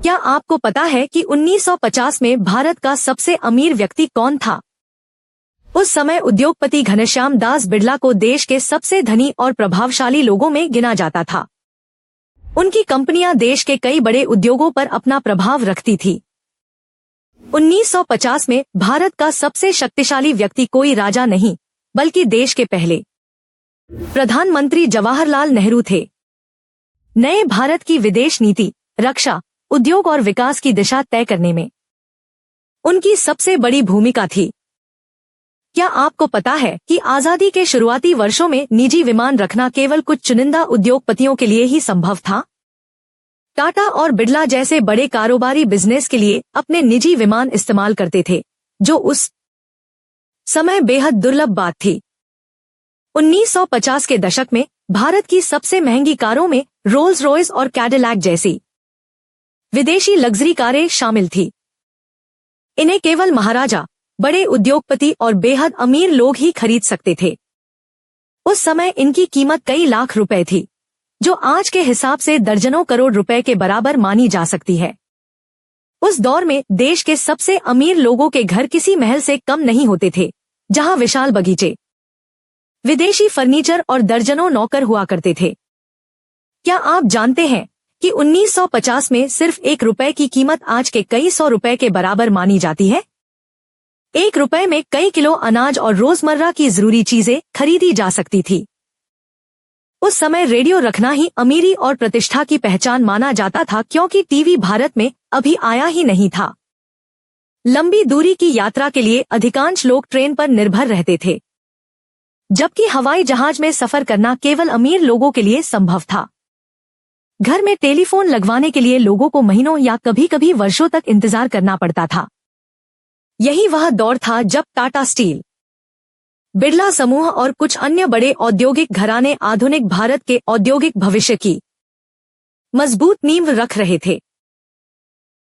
क्या आपको पता है कि 1950 में भारत का सबसे अमीर व्यक्ति कौन था? उस समय उद्योगपति घनश्याम दास बिड़ला को देश के सबसे धनी और प्रभावशाली लोगों में गिना जाता था। उनकी कंपनियां देश के कई बड़े उद्योगों पर अपना प्रभाव रखती थी। 1950 में भारत का सबसे शक्तिशाली व्यक्ति कोई राजा नहीं, बल्कि देश के पहले प्रधानमंत्री जवाहरलाल नेहरू थे। नए भारत की विदेश नीति, रक्षा, उद्योग और विकास की दिशा तय करने में उनकी सबसे बड़ी भूमिका थी। क्या आपको पता है कि आजादी के शुरुआती वर्षों में निजी विमान रखना केवल कुछ चुनिंदा उद्योगपतियों के लिए ही संभव था? टाटा और बिड़ला जैसे बड़े कारोबारी बिजनेस के लिए अपने निजी विमान इस्तेमाल करते थे, जो उस समय बेहद दुर्लभ बात थी। 1950 के दशक में भारत की सबसे महंगी कारों में रोल्स रॉयस और कैडिलैक जैसी विदेशी लग्जरी कारें शामिल थी। इन्हें केवल महाराजा, बड़े उद्योगपति और बेहद अमीर लोग ही खरीद सकते थे। उस समय इनकी कीमत कई लाख रुपए थी, जो आज के हिसाब से दर्जनों करोड़ रुपए के बराबर मानी जा सकती है। उस दौर में देश के सबसे अमीर लोगों के घर किसी महल से कम नहीं होते थे, जहां विशाल बगीचे, विदेशी फर्नीचर और दर्जनों नौकर हुआ करते थे। क्या आप जानते हैं कि 1950 में सिर्फ 1 रुपए की कीमत आज के कई सौ रुपए के बराबर मानी जाती है? 1 रुपए में कई किलो अनाज और रोजमर्रा की जरूरी चीजें खरीदी जा सकती थी। उस समय रेडियो रखना ही अमीरी और प्रतिष्ठा की पहचान माना जाता था, क्योंकि टीवी भारत में अभी आया ही नहीं था। लंबी दूरी की यात्रा के लिए अधिकांश लोग ट्रेन पर निर्भर रहते थे, जबकि हवाई जहाज में सफर करना केवल अमीर लोगों के लिए संभव था। घर में टेलीफोन लगवाने के लिए लोगों को महीनों या कभी कभी वर्षों तक इंतजार करना पड़ता था। यही वह दौर था जब टाटा स्टील, बिड़ला समूह और कुछ अन्य बड़े औद्योगिक घराने आधुनिक भारत के औद्योगिक भविष्य की मजबूत नींव रख रहे थे।